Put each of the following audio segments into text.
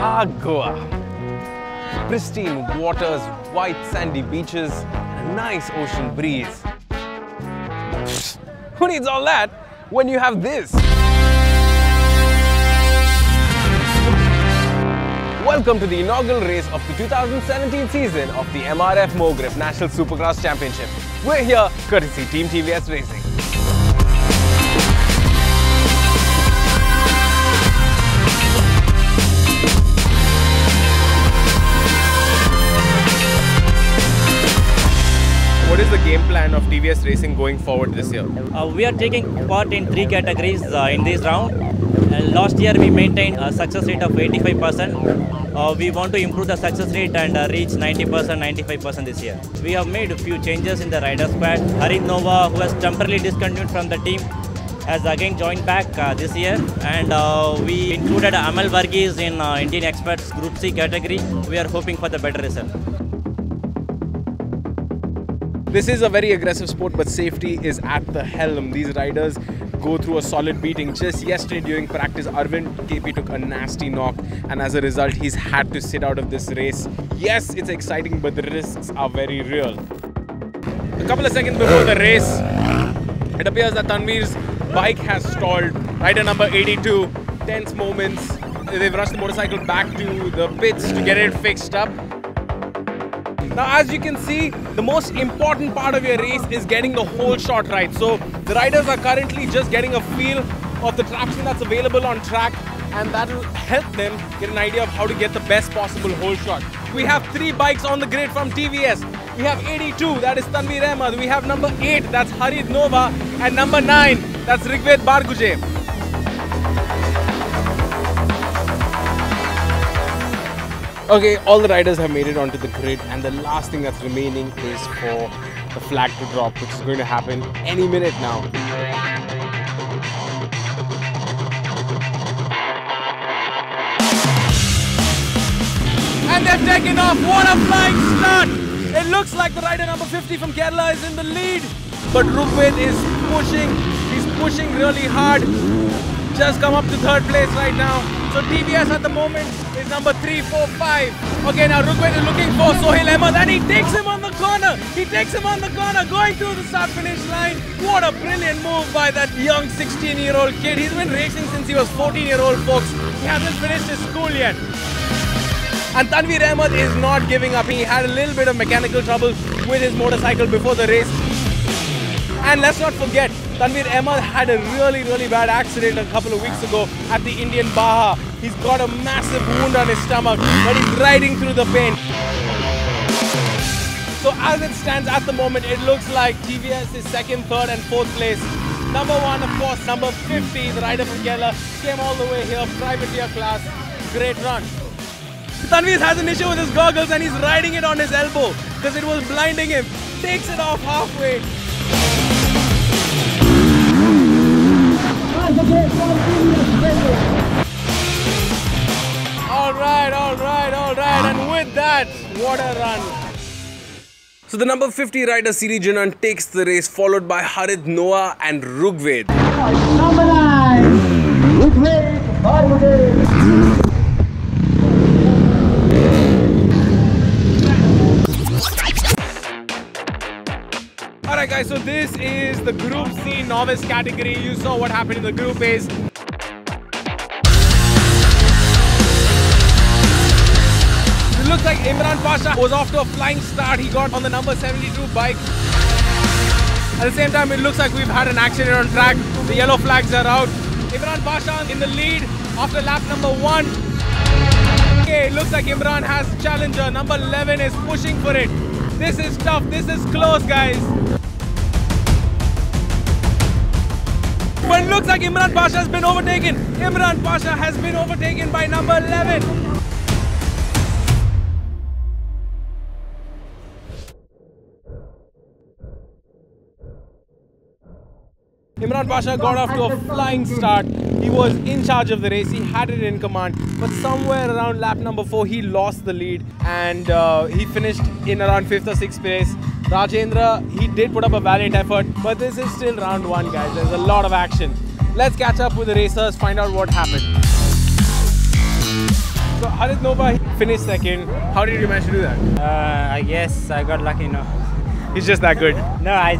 Goa. Pristine waters, white sandy beaches, and a nice ocean breeze. Who needs all that when you have this? Welcome to the inaugural race of the 2017 season of the MRF Grip National Supercross Championship. We're here courtesy Team TVS Racing. What is the game plan of TVS Racing going forward this year? We are taking part in 3 categories in this round. Last year we maintained a success rate of 85%. We want to improve the success rate and reach 90%, 95% this year. We have made a few changes in the rider squad. Harit Nova, who has temporarily discontinued from the team, has again joined back this year. And we included Amal Varghese in Indian Experts Group C category. We are hoping for the better result. This is a very aggressive sport, but safety is at the helm. These riders go through a solid beating. Just yesterday during practice, Arvind KP took a nasty knock, and as a result, he's had to sit out of this race. Yes, it's exciting, but the risks are very real. A couple of seconds before the race, it appears that Tanvir's bike has stalled. Rider number 82, tense moments. They've rushed the motorcycle back to the pits to get it fixed up. Now, as you can see, the most important part of your race is getting the whole shot right. So the riders are currently just getting a feel of the traction that's available on track, and that will help them get an idea of how to get the best possible whole shot. We have 3 bikes on the grid from TVS. We have 82, that is Tanvir Ahmed. We have number 8, that's Harit Nova. And number 9, that's Rigved Barguje. Okay, all the riders have made it onto the grid, and the last thing that's remaining is for the flag to drop, which is going to happen any minute now. And they've taken off. What a flying start! It looks like the rider number 50 from Kerala is in the lead, but Rigved is pushing. He's pushing really hard. Just come up to 3rd place right now. So TVS at the moment is number 3, 4, 5. Okay, now Rigved is looking for Sohail Ahmed, and he takes him on the corner. He takes him on the corner, going through the start-finish line. What a brilliant move by that young 16-year-old kid. He's been racing since he was 14-year-old, folks. He hasn't finished his school yet. And Tanvir Ahmed is not giving up. He had a little bit of mechanical trouble with his motorcycle before the race. And let's not forget, Tanvir Ahmed had a really bad accident a couple of weeks ago at the Indian Baja. He's got a massive wound on his stomach, but he's riding through the pain. So as it stands at the moment, it looks like TVS is 2nd, 3rd and 4th place. Number 1, of course, number 50, the rider from Kerala, came all the way here, privateer class. Great run. Tanvir has an issue with his goggles, and he's riding it on his elbow because it was blinding him. Takes it off halfway. All right, and with that, what a run. So the number 50 rider Siri Janan takes the race, followed by Harit Noah and Rigved. Number 9, Rigved Barguje. Alright guys, so this is the Group C novice category. You saw what happened in the Group A's. It looks like Imran Pasha was off to a flying start. He got on the number 72 bike. At the same time, it looks like we've had an accident on track. The yellow flags are out. Imran Pasha in the lead after lap number 1. Okay, it looks like Imran has a challenger. Number 11 is pushing for it. This is tough. This is close, guys. But it looks like Imran Pasha has been overtaken. Imran Pasha has been overtaken by number 11. Imran Pasha got off to a flying start. He was in charge of the race. He had it in command. But somewhere around lap number 4, he lost the lead. And he finished in around 5th or 6th place. Rajendra, he did put up a valiant effort. But this is still round 1, guys. There's a lot of action. Let's catch up with the racers, find out what happened. So Harit Nova finished second. How did you manage to do that? I guess I got lucky, no. He's just that good. No, I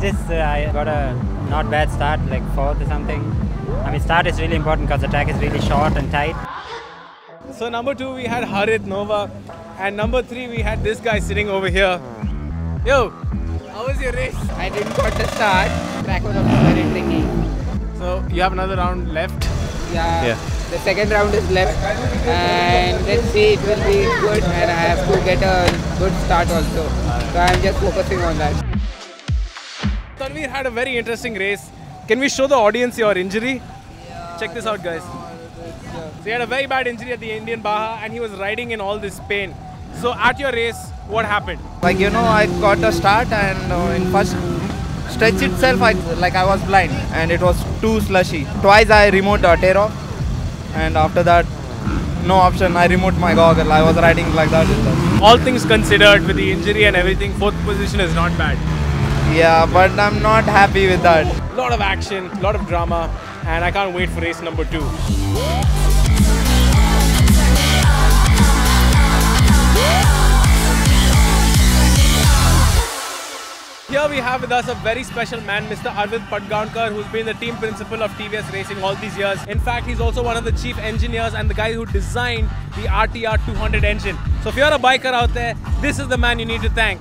got a not bad start, like fourth or something. I mean, start is really important because the track is really short and tight. So number 2 we had Harit Nova, and number 3 we had this guy sitting over here. Yo, how was your race? I didn't got the start. Track was also very tricky. So you have another round left. Yeah. The second round is left, and let's see, it will be good, and I have to get a good start also. So I'm just focusing on that. Tanveer had a very interesting race. Can we show the audience your injury? Check this out, guys. So he had a very bad injury at the Indian Baja, and he was riding in all this pain. So at your race, what happened? Like, you know, I got a start, and in first stretch itself, I was blind, and it was too slushy. Twice I removed tear off, and after that, no option, I removed my goggle. I was riding like that. All things considered, with the injury and everything, 4th position is not bad. Yeah, but I'm not happy with that. A lot of action, a lot of drama, and I can't wait for race number 2. Here we have with us a very special man, Mr. Arvind Padgaonkar, who's been the team principal of TVS Racing all these years. In fact, he's also one of the chief engineers and the guy who designed the RTR 200 engine. So if you're a biker out there, this is the man you need to thank.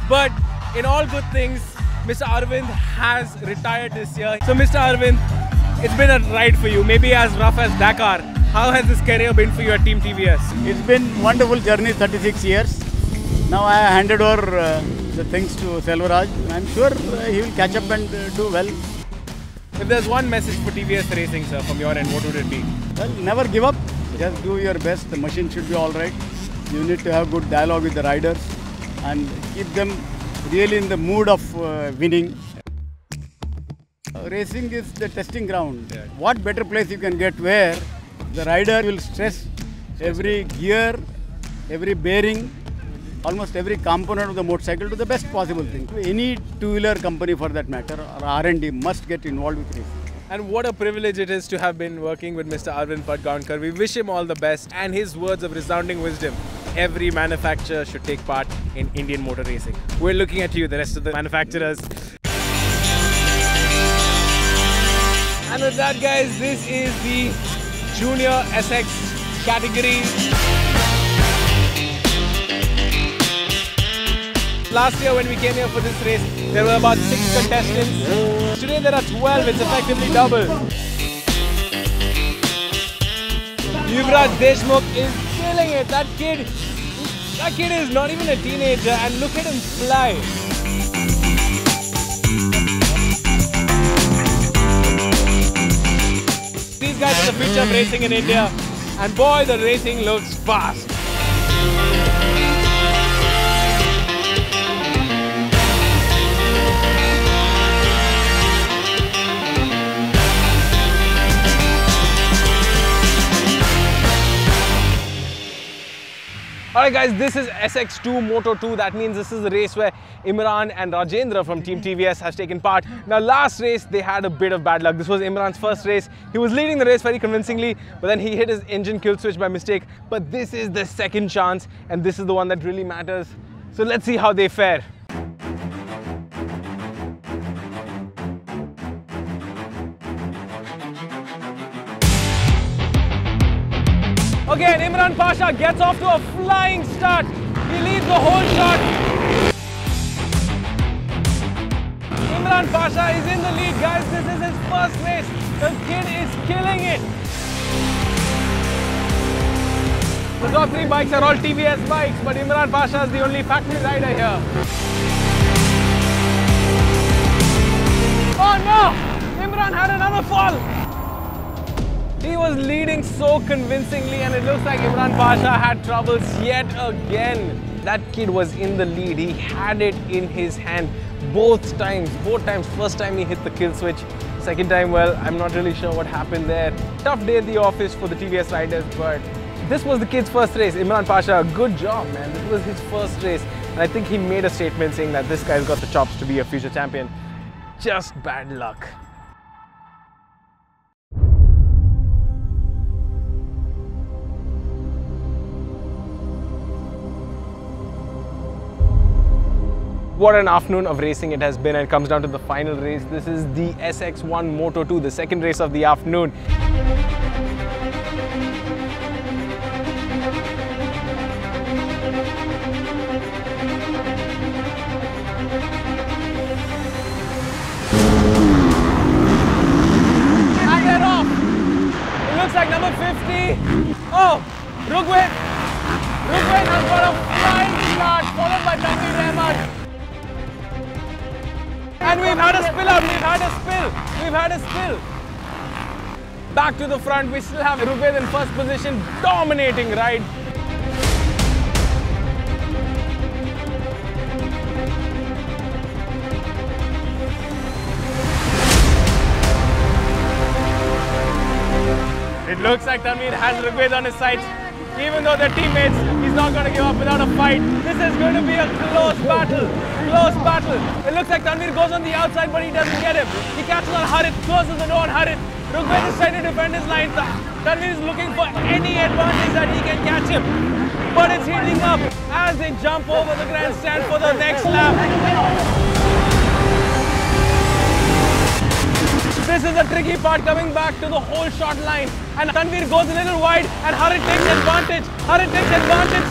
But in all good things, Mr. Arvind has retired this year. So Mr. Arvind, it's been a ride for you, maybe as rough as Dakar. How has this career been for you at Team TVS? It's been a wonderful journey, 36 years. Now I handed over the things to Selvaraj. I'm sure he will catch up and do well. If there's one message for TVS Racing, sir, from your end, what would it be? Well, never give up. Just do your best. The machine should be all right. You need to have good dialogue with the riders and keep them really in the mood of winning. Racing is the testing ground. Yeah. What better place you can get where the rider will stress every gear, every bearing, almost every component of the motorcycle to the best possible thing. Any two-wheeler company for that matter, or R&D, must get involved with racing. And what a privilege it is to have been working with Mr. Arvind Padgaonkar. We wish him all the best, and his words of resounding wisdom. Every manufacturer should take part in Indian motor racing. We're looking at you, the rest of the manufacturers. And with that, guys, this is the Junior SX category. Last year when we came here for this race, there were about 6 contestants. Today there are 12, it's effectively double. Yuvraj Deshmukh is killing it. That kid is not even a teenager, and look at him fly. These guys are the future of racing in India, and boy, the racing looks fast. Alright guys, this is SX2 Moto 2. That means this is the race where Imran and Rajendra from Team TVS has taken part. Now last race, they had a bit of bad luck. This was Imran's first race. He was leading the race very convincingly, but then he hit his engine kill switch by mistake. But this is the second chance, and this is the one that really matters. So let's see how they fare. Okay, and Imran Pasha gets off to a flying start. He leads the whole shot. Imran Pasha is in the lead, guys. This is his first race. The kid is killing it. The top 3 bikes are all TVS bikes, but Imran Pasha is the only factory rider here. Oh no! Imran had another fall. He was leading so convincingly, and it looks like Imran Pasha had troubles yet again. That kid was in the lead. He had it in his hand both times. First time he hit the kill switch. Second time, well, I'm not really sure what happened there. Tough day at the office for the TVS riders, but this was the kid's first race. Imran Pasha, good job, man. This was his first race. And I think he made a statement saying that this guy's got the chops to be a future champion. Just bad luck. What an afternoon of racing it has been, and it comes down to the final race. This is the SX1 Moto 2, the second race of the afternoon. And they're off. It looks like number 50. Oh, Rugved has got a flying start, followed by Tanveer Ahmed. And we've had a spill out, we've had a spill. Back to the front, we still have Rugved in first position, dominating ride. It looks like Tanveer has Rugved on his side. Even though they're teammates, he's not going to give up without a fight. This is going to be a close battle. It looks like Tanveer goes on the outside, but he doesn't get him. He catches on Harit, closes the door on Harit. Rugved is trying to defend his line. Tanveer is looking for any advantage that he can catch him. But it's heating up as they jump over the grandstand for the next lap. This is the tricky part, coming back to the whole short line. And Tanveer goes a little wide and Harit takes advantage.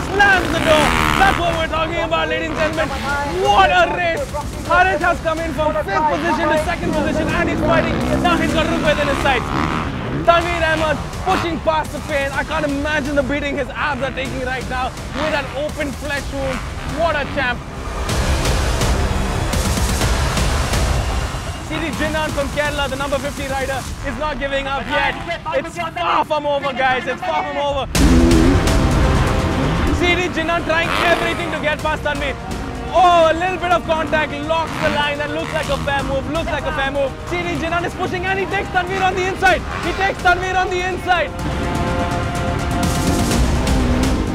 Slams the door. That's what we're talking about, ladies and gentlemen. What a race. Harit has come in from 5th position to 2nd position and he's fighting. Now he's got Rugved in his sights. Tanveer Ahmed pushing past the pain. I can't imagine the beating his abs are taking right now with that open flesh wound. What a champ. CD Jinan from Kerala, the number 50 rider, is not giving up yet. It's far from over, guys. It's far from over. CD Jinan trying everything to get past Tanveer. Oh, a little bit of contact, locks the line, and looks like a fair move. CD Jinan is pushing and he takes Tanveer on the inside.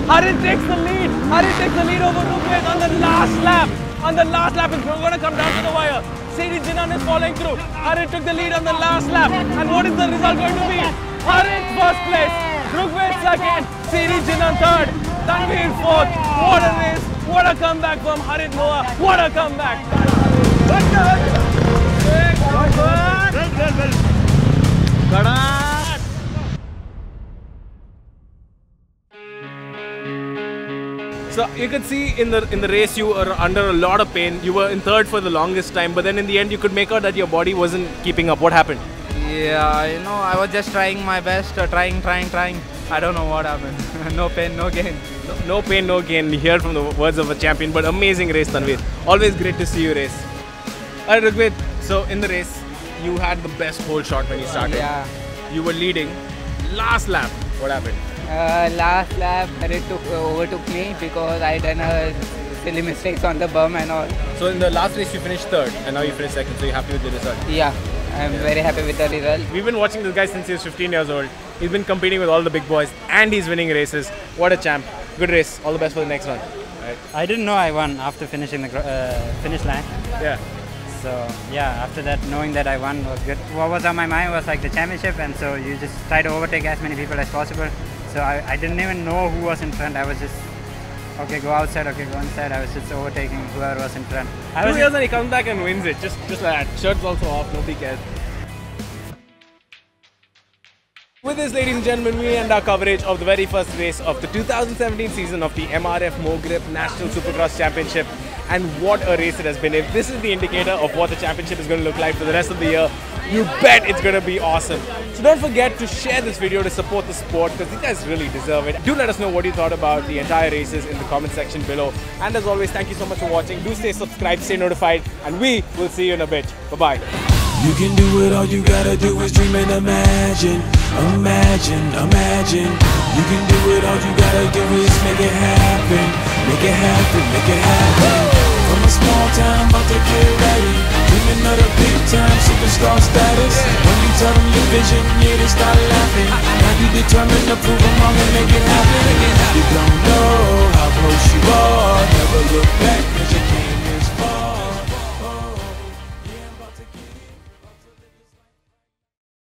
Harit takes the lead. Over Rugved on the last lap. It's going to come down to the wire. CD Jinan is following through. Harit took the lead on the last lap. And what is the result going to be? Harit first place, Rugved second, CD Jinan third, Tanveer fourth. What a race. What a comeback from Harit Moa. What a comeback. So you could see in the race you were under a lot of pain. You were in third for the longest time, but then in the end you could make out that your body wasn't keeping up. What happened? Yeah, you know, I was just trying my best, trying. I don't know what happened. No pain, no gain. No pain, no gain. You hear from the words of a champion, but amazing race, Tanveer. Always great to see you race. Alright, Rugved, so in the race, you had the best whole shot when you started. Yeah. You were leading. Last lap, what happened? Last lap, Harit overtook me because I done a silly mistakes on the berm and all. So in the last race you finished third and now you finished second, so you're happy with the result? Yeah, I'm very happy with the result. We've been watching this guy since he was 15 years old. He's been competing with all the big boys and he's winning races. What a champ. Good race. All the best for the next one. Right. I didn't know I won after finishing the finish line. Yeah. So yeah, after that, knowing that I won was good. What was on my mind was like the championship, and so you just try to overtake as many people as possible. So I didn't even know who was in front. I was just, okay, go outside, okay, go inside. I was just overtaking whoever was in front. 2 years and he comes back and wins it. Just like that. Shirt's also off, nobody cares. With this, ladies and gentlemen, we end our coverage of the very first race of the 2017 season of the MRF MoGrip National Supercross Championship. And what a race it has been. If this is the indicator of what the championship is going to look like for the rest of the year, you bet it's going to be awesome. So don't forget to share this video to support the sport because these guys really deserve it. Do let us know what you thought about the entire races in the comment section below. And as always, thank you so much for watching. Do stay subscribed, stay notified, and we will see you in a bit. Bye-bye. You can do it, all you gotta do is dream and imagine. You can do it, all you gotta do is make it happen. From a small town, about to get ready. Dreaming of the big time, superstar status. When you tell them your vision, yeah, they start laughing. Now you determined to prove them wrong and make it happen. You don't know how close you are, never look back, cause you can't.